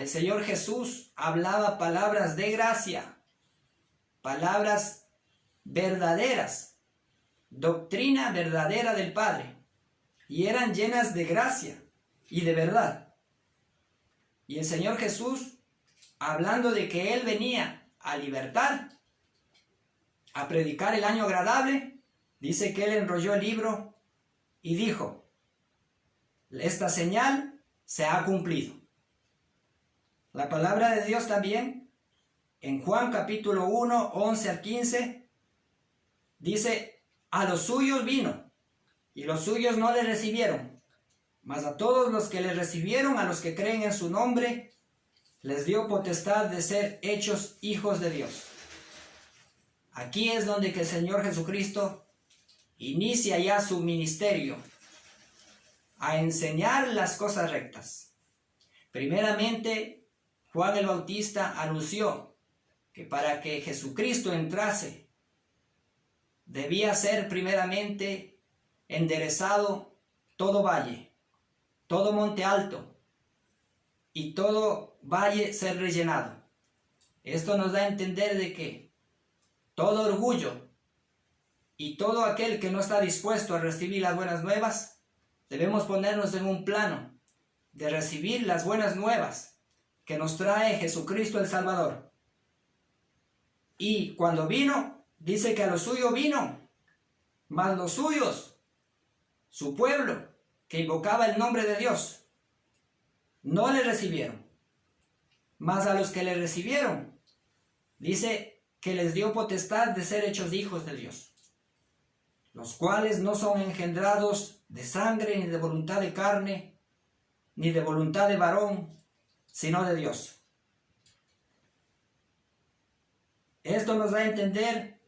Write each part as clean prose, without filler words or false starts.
el Señor Jesús hablaba palabras de gracia, palabras verdaderas, doctrina verdadera del Padre, y eran llenas de gracia y de verdad. Y el Señor Jesús, hablando de que Él venía a libertar, a predicar el año agradable, dice que Él enrolló el libro y dijo: esta señal se ha cumplido. La palabra de Dios también, en Juan capítulo 1, 11 al 15, dice: a los suyos vino, y los suyos no le recibieron, mas a todos los que le recibieron, a los que creen en su nombre, les dio potestad de ser hechos hijos de Dios. Aquí es donde que el Señor Jesucristo inicia ya su ministerio, a enseñar las cosas rectas. Primeramente, Juan el Bautista anunció que para que Jesucristo entrase, debía ser primeramente enderezado todo valle, todo monte alto, y todo valle ser rellenado. Esto nos da a entender de que todo orgullo y todo aquel que no está dispuesto a recibir las buenas nuevas, debemos ponernos en un plano de recibir las buenas nuevas que nos trae Jesucristo el Salvador. Y cuando vino, dice que a lo suyo vino, mas los suyos, su pueblo, que invocaba el nombre de Dios, no le recibieron. Mas a los que le recibieron, dice que les dio potestad de ser hechos hijos de Dios, los cuales no son engendrados de sangre, ni de voluntad de carne, ni de voluntad de varón, sino de Dios. Esto nos da a entender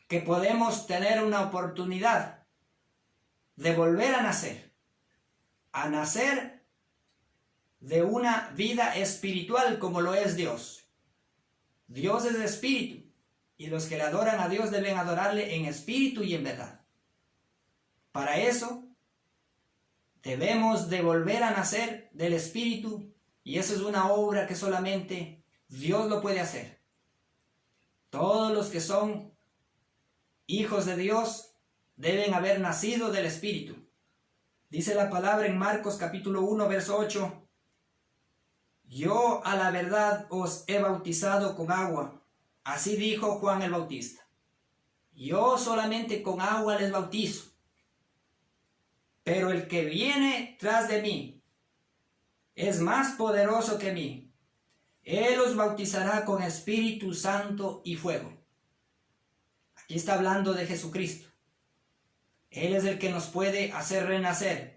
que podemos tener una oportunidad de volver a nacer de una vida espiritual como lo es Dios. Dios es espíritu, y los que le adoran a Dios deben adorarle en espíritu y en verdad. Para eso debemos de volver a nacer del espíritu, y eso es una obra que solamente Dios lo puede hacer. Todos los que son hijos de Dios deben haber nacido del espíritu. Dice la palabra en Marcos capítulo 1, verso 8: yo a la verdad os he bautizado con agua, así dijo Juan el Bautista. Yo solamente con agua les bautizo, pero el que viene tras de mí es más poderoso que mí. Él os bautizará con Espíritu Santo y fuego. Aquí está hablando de Jesucristo. Él es el que nos puede hacer renacer.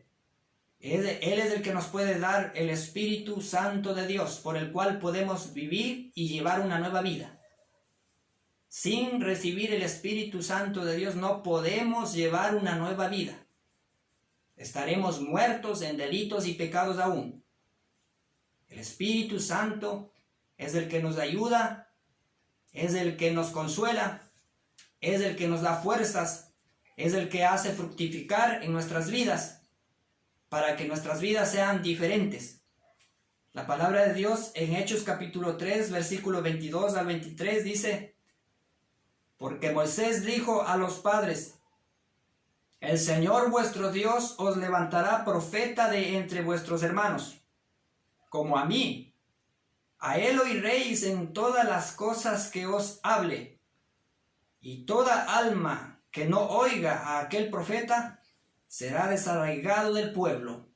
Él es el que nos puede dar el Espíritu Santo de Dios, por el cual podemos vivir y llevar una nueva vida. Sin recibir el Espíritu Santo de Dios no podemos llevar una nueva vida. Estaremos muertos en delitos y pecados aún. El Espíritu Santo es el que nos ayuda, es el que nos consuela, es el que nos da fuerzas, es el que hace fructificar en nuestras vidas, para que nuestras vidas sean diferentes. La palabra de Dios en Hechos capítulo 3, versículo 22 al 23 dice: porque Moisés dijo a los padres: el Señor vuestro Dios os levantará profeta de entre vuestros hermanos, como a mí. A él oiréis en todas las cosas que os hable, y toda alma que no oiga a aquel profeta será desarraigado del pueblo.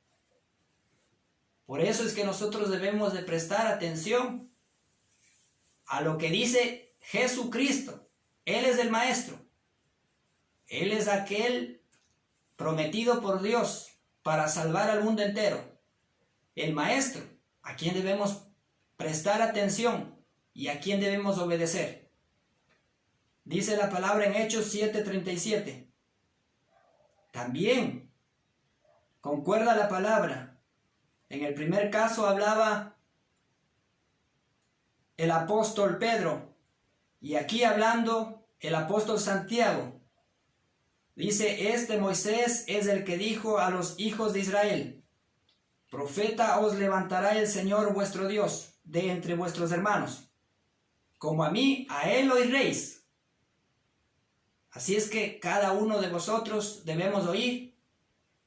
Por eso es que nosotros debemos de prestar atención a lo que dice Jesucristo. Él es el Maestro. Él es aquel prometido por Dios para salvar al mundo entero. El Maestro, a quien debemos prestar atención y a quien debemos obedecer. Dice la palabra en Hechos 7:37. También concuerda la palabra. En el primer caso hablaba el apóstol Pedro, y aquí hablando el apóstol Santiago. Dice: este Moisés es el que dijo a los hijos de Israel: profeta os levantará el Señor vuestro Dios de entre vuestros hermanos. Como a mí, a él oiréis. Así es que cada uno de vosotros debemos oír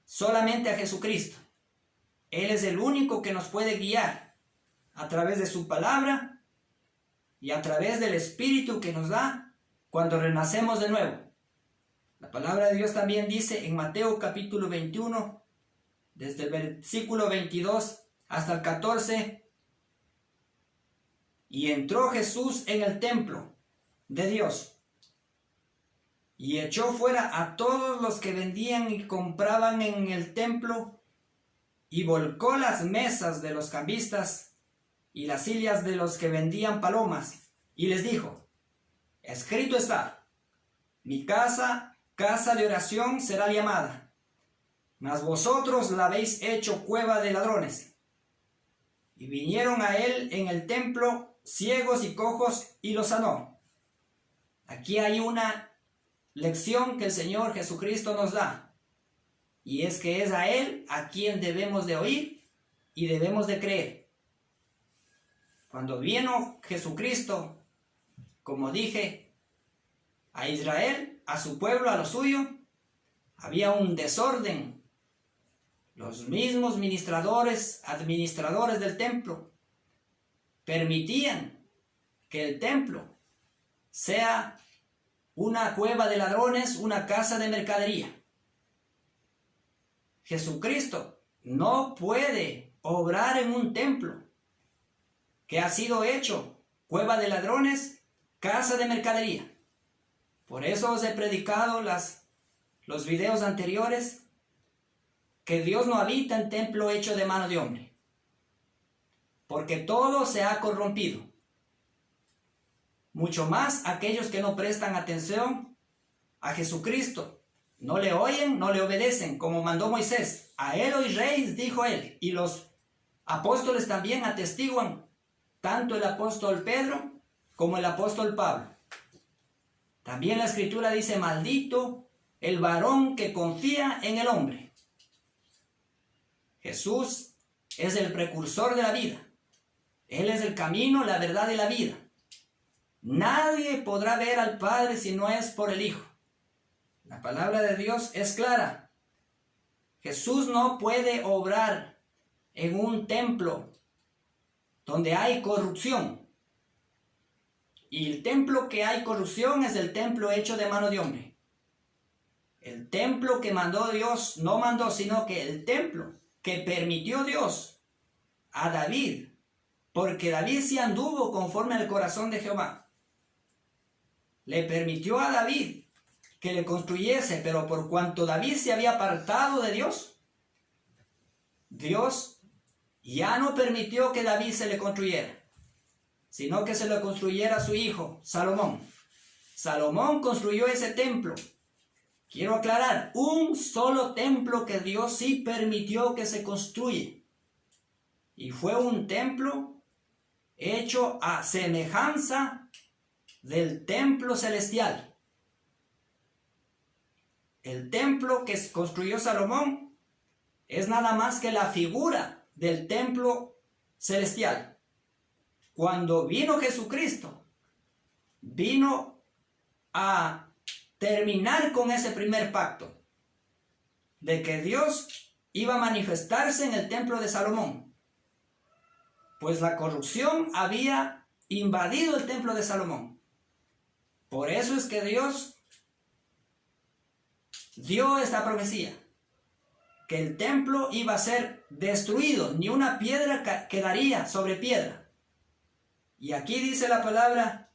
solamente a Jesucristo. Él es el único que nos puede guiar a través de su palabra y a través del Espíritu que nos da cuando renacemos de nuevo. La palabra de Dios también dice en Mateo capítulo 21, desde el versículo 22 hasta el 14, y entró Jesús en el templo de Dios y echó fuera a todos los que vendían y compraban en el templo y volcó las mesas de los cambistas y las sillas de los que vendían palomas y les dijo: escrito está, mi casa, casa de oración será llamada, mas vosotros la habéis hecho cueva de ladrones. Y vinieron a él en el templo ciegos y cojos y los sanó. Aquí hay una lección que el Señor Jesucristo nos da, y es que es a Él a quien debemos de oír y debemos de creer. Cuando vino Jesucristo, como dije, a Israel, a su pueblo, a lo suyo, había un desorden. Los mismos administradores del templo, permitían que el templo sea una cueva de ladrones, una casa de mercadería. Jesucristo no puede obrar en un templo que ha sido hecho cueva de ladrones, casa de mercadería. Por eso os he predicado los videos anteriores que Dios no habita en templo hecho de mano de hombre, porque todo se ha corrompido. Mucho más aquellos que no prestan atención a Jesucristo, no le oyen, no le obedecen, como mandó Moisés. A él oiréis, dijo él, y los apóstoles también atestiguan, tanto el apóstol Pedro como el apóstol Pablo. También la Escritura dice: maldito el varón que confía en el hombre. Jesús es el precursor de la vida. Él es el camino, la verdad y la vida. Nadie podrá ver al Padre si no es por el Hijo. La palabra de Dios es clara. Jesús no puede obrar en un templo donde hay corrupción. Y el templo que hay corrupción es el templo hecho de mano de hombre. El templo que mandó Dios, no mandó, sino que el templo que permitió Dios a David, porque David sí anduvo conforme al corazón de Jehová. Le permitió a David que le construyese, pero por cuanto David se había apartado de Dios, Dios ya no permitió que David se le construyera, sino que se lo construyera su hijo, Salomón. Salomón construyó ese templo. Quiero aclarar, un solo templo que Dios sí permitió que se construya. Y fue un templo hecho a semejanza del templo celestial. El templo que construyó Salomón es nada más que la figura del templo celestial. Cuando vino Jesucristo, vino a terminar con ese primer pacto de que Dios iba a manifestarse en el templo de Salomón, pues la corrupción había invadido el templo de Salomón. Por eso es que Dios dio esta profecía, que el templo iba a ser destruido, ni una piedra quedaría sobre piedra. Y aquí dice la palabra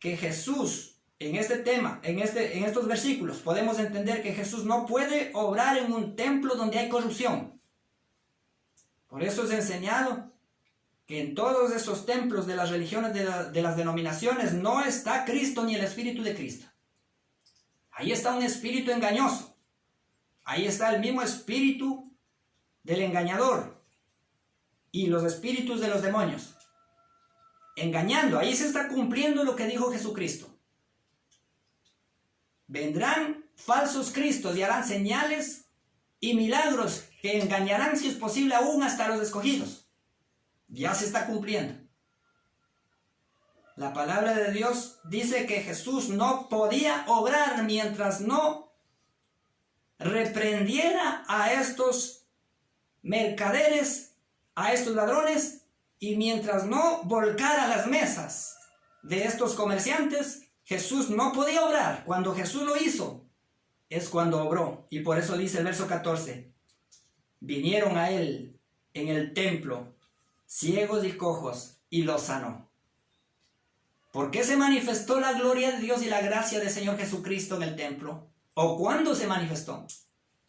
que Jesús, en este tema, en estos versículos, podemos entender que Jesús no puede obrar en un templo donde hay corrupción. Por eso es enseñado que en todos esos templos de las religiones, de las denominaciones, no está Cristo ni el Espíritu de Cristo. Ahí está un espíritu engañoso. Ahí está el mismo espíritu del engañador y los espíritus de los demonios. Engañando, ahí se está cumpliendo lo que dijo Jesucristo. Vendrán falsos cristos y harán señales y milagros que engañarán, si es posible, aún hasta los escogidos. Ya se está cumpliendo. La palabra de Dios dice que Jesús no podía obrar mientras no reprendiera a estos mercaderes, a estos ladrones, y mientras no volcara las mesas de estos comerciantes, Jesús no podía obrar. Cuando Jesús lo hizo, es cuando obró. Y por eso dice el verso 14, vinieron a él en el templo ciegos y cojos y los sanó. ¿Por qué se manifestó la gloria de Dios y la gracia del Señor Jesucristo en el templo? ¿O cuándo se manifestó?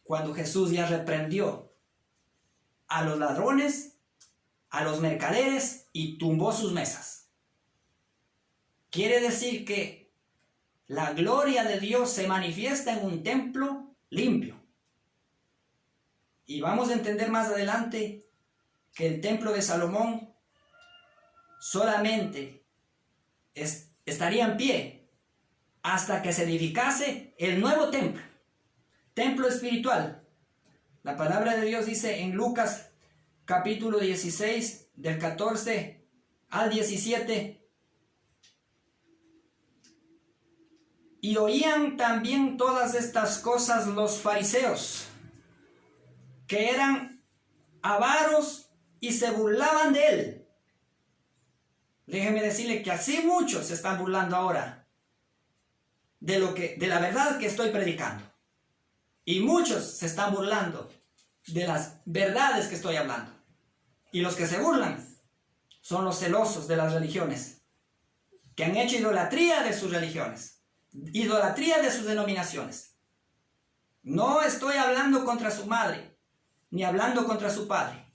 Cuando Jesús ya reprendió a los ladrones, a los mercaderes y tumbó sus mesas. Quiere decir que la gloria de Dios se manifiesta en un templo limpio. Y vamos a entender más adelante que el templo de Salomón solamente estaría en pie hasta que se edificase el nuevo templo, templo espiritual. La palabra de Dios dice en Lucas capítulo 16, del 14 al 17, y oían también todas estas cosas los fariseos, que eran avaros y se burlaban de él. Déjeme decirle que así muchos se están burlando ahora de la verdad que estoy predicando. Y muchos se están burlando de las verdades que estoy hablando. Y los que se burlan son los celosos de las religiones, que han hecho idolatría de sus religiones, idolatría de sus denominaciones. No estoy hablando contra su madre, ni hablando contra su padre.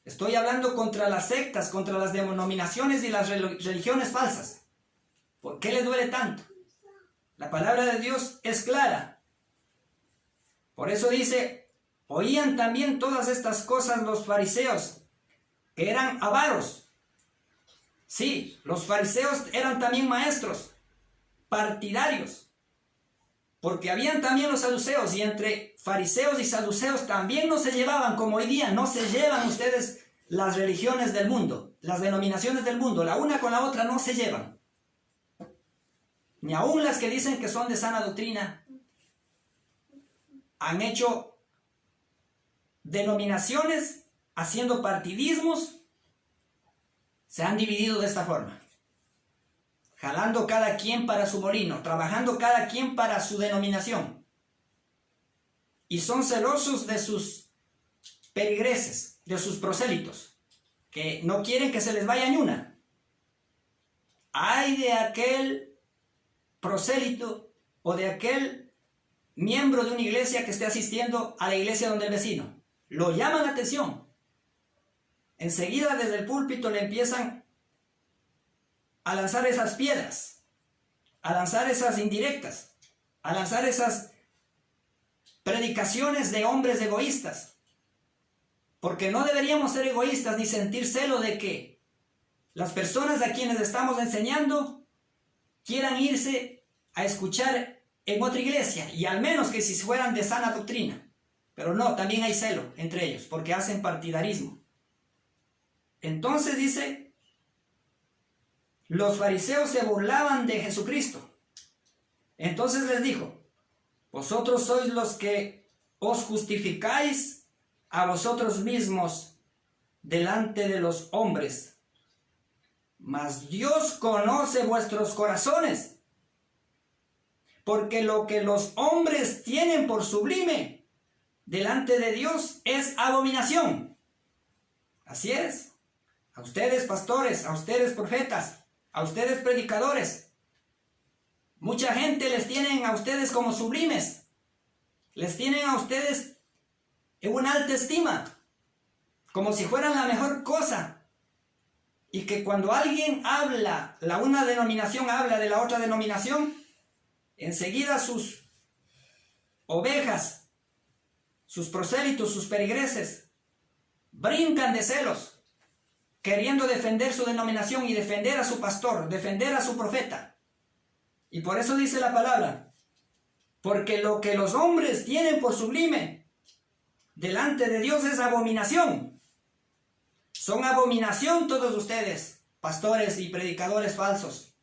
Estoy hablando contra las sectas, contra las denominaciones y las religiones falsas. ¿Por qué les duele tanto? La palabra de Dios es clara. Por eso dice, oían también todas estas cosas los fariseos, que eran avaros. Sí, los fariseos eran también maestros, partidarios, porque habían también los saduceos, y entre fariseos y saduceos también no se llevaban, como hoy día no se llevan ustedes las religiones del mundo, las denominaciones del mundo, la una con la otra no se llevan. Ni aun las que dicen que son de sana doctrina han hecho denominaciones haciendo partidismos, se han dividido de esta forma, jalando cada quien para su molino, trabajando cada quien para su denominación, y son celosos de sus peligreses, de sus prosélitos, que no quieren que se les vaya ni una. Ay de aquel prosélito o de aquel miembro de una iglesia que esté asistiendo a la iglesia donde el vecino. Lo llaman la atención. Enseguida desde el púlpito le empiezan a lanzar esas piedras, a lanzar esas indirectas, a lanzar esas predicaciones de hombres egoístas. Porque no deberíamos ser egoístas ni sentir celo de que las personas a quienes estamos enseñando quieran irse a escuchar en otra iglesia, y al menos que si fueran de sana doctrina. Pero no, también hay celo entre ellos, porque hacen partidarismo. Entonces dice, los fariseos se burlaban de Jesucristo. Entonces les dijo, vosotros sois los que os justificáis a vosotros mismos delante de los hombres, mas Dios conoce vuestros corazones, porque lo que los hombres tienen por sublime delante de Dios es abominación. Así es. A ustedes pastores, a ustedes profetas, a ustedes predicadores, mucha gente les tienen a ustedes como sublimes, les tienen a ustedes en una alta estima, como si fueran la mejor cosa, y que cuando alguien habla, una denominación habla de la otra denominación, enseguida sus ovejas, sus prosélitos, sus peligreses, brincan de celos, queriendo defender su denominación y defender a su pastor, defender a su profeta. Y por eso dice la palabra, porque lo que los hombres tienen por sublime, delante de Dios es abominación. Son abominación todos ustedes, pastores y predicadores falsos,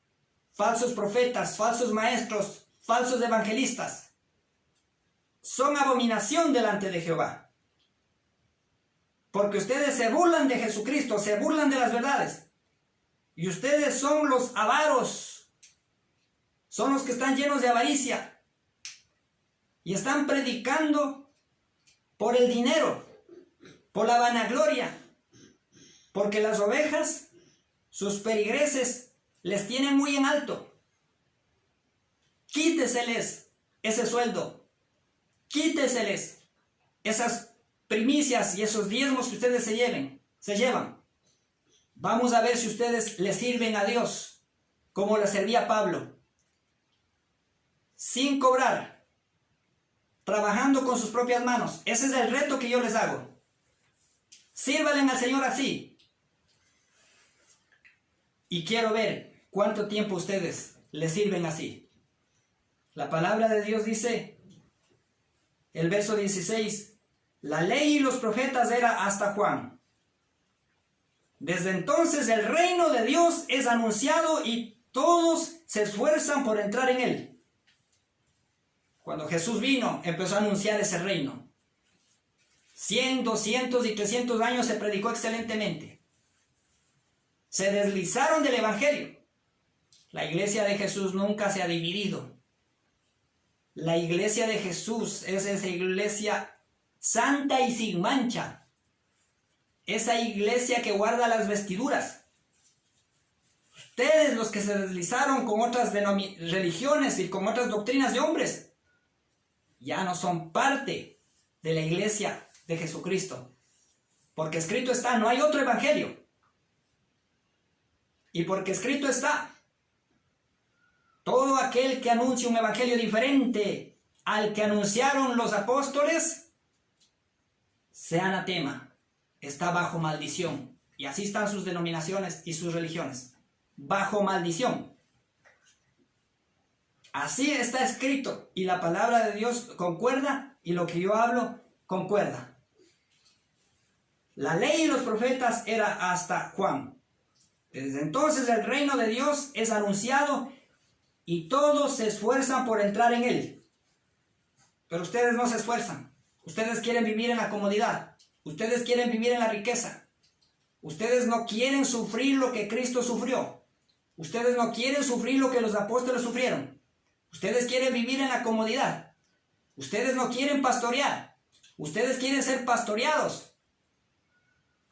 falsos profetas, falsos maestros, falsos evangelistas. Son abominación delante de Jehová. Porque ustedes se burlan de Jesucristo, se burlan de las verdades. Y ustedes son los avaros, son los que están llenos de avaricia. Y están predicando por el dinero, por la vanagloria. Porque las ovejas, sus peligreses, les tienen muy en alto. Quíteseles ese sueldo. Quíteseles esas primicias y esos diezmos que ustedes se llevan. Vamos a ver si ustedes le sirven a Dios como le servía Pablo. Sin cobrar, trabajando con sus propias manos. Ese es el reto que yo les hago. Sírvanle al Señor así. Y quiero ver cuánto tiempo ustedes le sirven así. La palabra de Dios dice, el verso 16, la ley y los profetas era hasta Juan. Desde entonces el reino de Dios es anunciado y todos se esfuerzan por entrar en él. Cuando Jesús vino, empezó a anunciar ese reino. 100, 200 y 300 años se predicó excelentemente. Se deslizaron del evangelio. La iglesia de Jesús nunca se ha dividido. La iglesia de Jesús es esa iglesia santa y sin mancha. Esa iglesia que guarda las vestiduras. Ustedes, los que se deslizaron con otras religiones y con otras doctrinas de hombres, ya no son parte de la iglesia de Jesucristo. Porque escrito está, no hay otro evangelio. Y porque escrito está, todo aquel que anuncie un evangelio diferente al que anunciaron los apóstoles, sea anatema, está bajo maldición. Y así están sus denominaciones y sus religiones, bajo maldición. Así está escrito, y la palabra de Dios concuerda, y lo que yo hablo concuerda. La ley y los profetas era hasta Juan. Desde entonces el reino de Dios es anunciado y todos se esfuerzan por entrar en él. Pero ustedes no se esfuerzan. Ustedes quieren vivir en la comodidad. Ustedes quieren vivir en la riqueza. Ustedes no quieren sufrir lo que Cristo sufrió. Ustedes no quieren sufrir lo que los apóstoles sufrieron. Ustedes quieren vivir en la comodidad. Ustedes no quieren pastorear. Ustedes quieren ser pastoreados.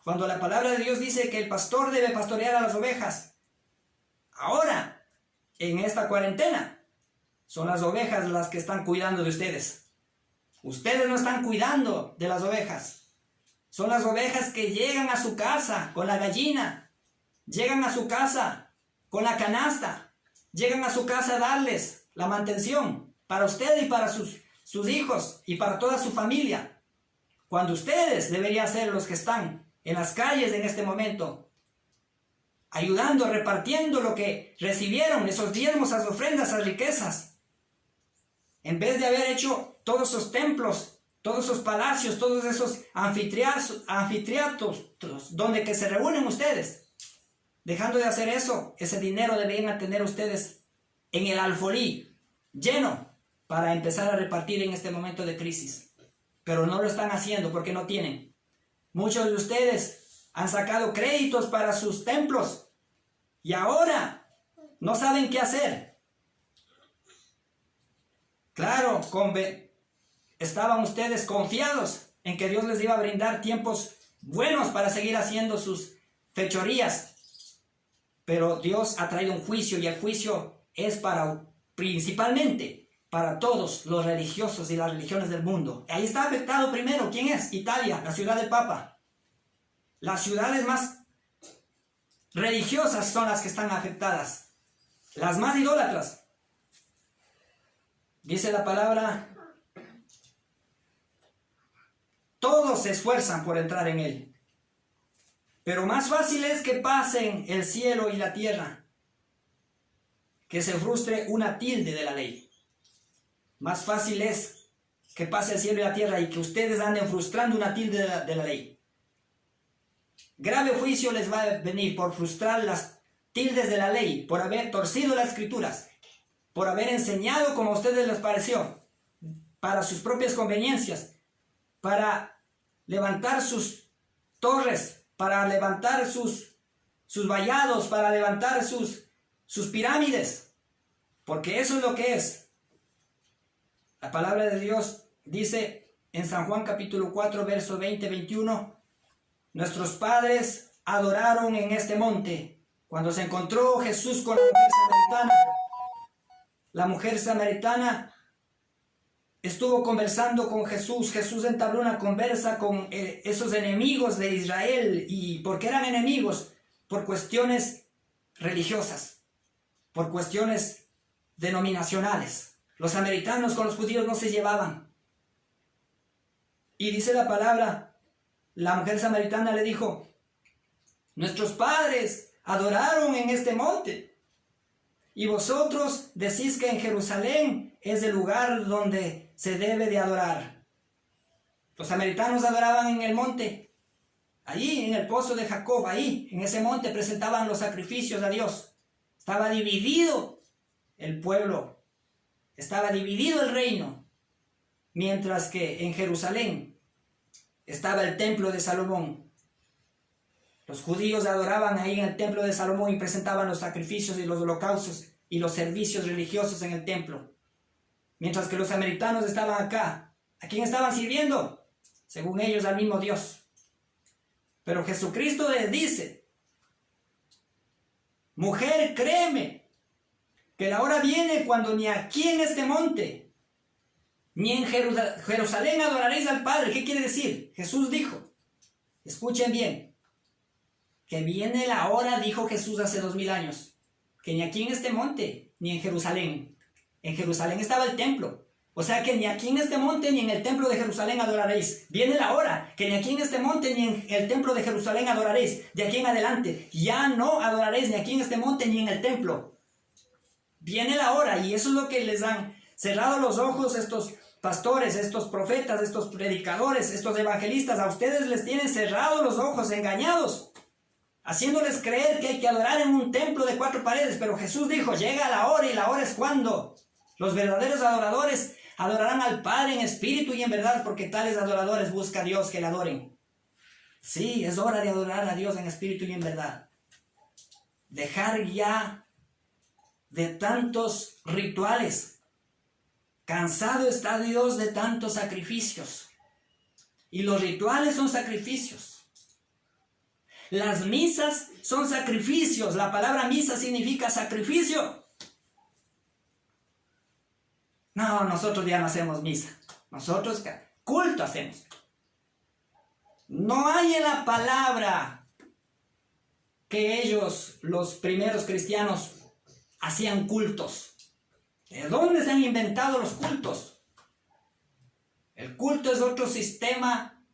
Cuando la palabra de Dios dice que el pastor debe pastorear a las ovejas. Ahora, en esta cuarentena, son las ovejas las que están cuidando de ustedes. Ustedes no están cuidando de las ovejas. Son las ovejas que llegan a su casa con la gallina. Llegan a su casa con la canasta. Llegan a su casa a darles la mantención para usted y para sus hijos y para toda su familia. Cuando ustedes deberían ser los que están en las calles en este momento, ayudando, repartiendo lo que recibieron, esos diezmos, esas ofrendas, esas riquezas. En vez de haber hecho todos esos templos, todos esos palacios, todos esos anfiteatros donde que se reúnen ustedes. Dejando de hacer eso, ese dinero deberían tener ustedes en el alfolí, lleno, para empezar a repartir en este momento de crisis. Pero no lo están haciendo porque no tienen. Muchos de ustedes han sacado créditos para sus templos y ahora no saben qué hacer. Claro, estaban ustedes confiados en que Dios les iba a brindar tiempos buenos para seguir haciendo sus fechorías. Pero Dios ha traído un juicio y el juicio es principalmente para todos los religiosos y las religiones del mundo. Ahí está afectado primero, ¿quién es? Italia, la ciudad del Papa. Las ciudades más religiosas son las que están afectadas, las más idólatras. Dice la palabra, todos se esfuerzan por entrar en él. Pero más fácil es que pasen el cielo y la tierra, que se frustre una tilde de la ley. Más fácil es que pase el cielo y la tierra y que ustedes anden frustrando una tilde de la ley. Grave juicio les va a venir por frustrar las tildes de la ley, por haber torcido las escrituras, por haber enseñado como a ustedes les pareció, para sus propias conveniencias, para levantar sus torres, para levantar sus vallados, para levantar sus pirámides, porque eso es lo que es. La palabra de Dios dice en San Juan capítulo 4, verso 20-21, nuestros padres adoraron en este monte. Cuando se encontró Jesús con la mujer samaritana, la mujer samaritana estuvo conversando con Jesús. Jesús entabló una conversa con esos enemigos de Israel. ¿Y por qué eran enemigos? Por cuestiones religiosas, por cuestiones denominacionales. Los samaritanos con los judíos no se llevaban. Y dice la palabra, la mujer samaritana le dijo, nuestros padres adoraron en este monte, y vosotros decís que en Jerusalén es el lugar donde se debe de adorar. Los samaritanos adoraban en el monte, allí en el pozo de Jacob, ahí en ese monte presentaban los sacrificios a Dios. Estaba dividido el pueblo, estaba dividido el reino, mientras que en Jerusalén estaba el templo de Salomón. Los judíos adoraban ahí en el templo de Salomón y presentaban los sacrificios y los holocaustos y los servicios religiosos en el templo. Mientras que los samaritanos estaban acá. ¿A quién estaban sirviendo? Según ellos, al mismo Dios. Pero Jesucristo les dice, mujer, créeme, que la hora viene cuando ni aquí en este monte, ni en Jerusalén adoraréis al Padre. ¿Qué quiere decir? Jesús dijo, escuchen bien, que viene la hora, dijo Jesús hace 2000 años, que ni aquí en este monte, ni en Jerusalén. En Jerusalén estaba el templo. O sea que ni aquí en este monte, ni en el templo de Jerusalén adoraréis. Viene la hora, que ni aquí en este monte, ni en el templo de Jerusalén adoraréis. De aquí en adelante, ya no adoraréis ni aquí en este monte, ni en el templo. Viene la hora, y eso es lo que les han cerrado los ojos estos pastores, estos profetas, estos predicadores, estos evangelistas. A ustedes les tienen cerrados los ojos, engañados, haciéndoles creer que hay que adorar en un templo de 4 paredes. Pero Jesús dijo, llega la hora, y la hora es cuando los verdaderos adoradores adorarán al Padre en espíritu y en verdad, porque tales adoradores busca a Dios que le adoren. Sí, es hora de adorar a Dios en espíritu y en verdad. Dejar ya de tantos rituales. Cansado está Dios de tantos sacrificios. Y los rituales son sacrificios. Las misas son sacrificios. La palabra misa significa sacrificio. No, nosotros ya no hacemos misa. Nosotros culto hacemos. No hay en la palabra que ellos, los primeros cristianos, hacían cultos. ¿De dónde se han inventado los cultos? El culto es otro sistema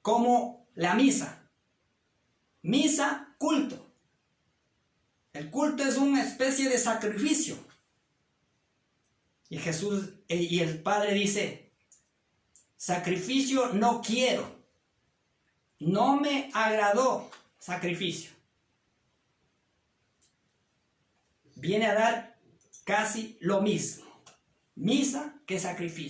como la misa. Misa, culto. El culto es una especie de sacrificio. Y Jesús y el Padre dice, sacrificio no quiero. No me agradó sacrificio. Viene a dar casi lo mismo. Misa que sacrificio.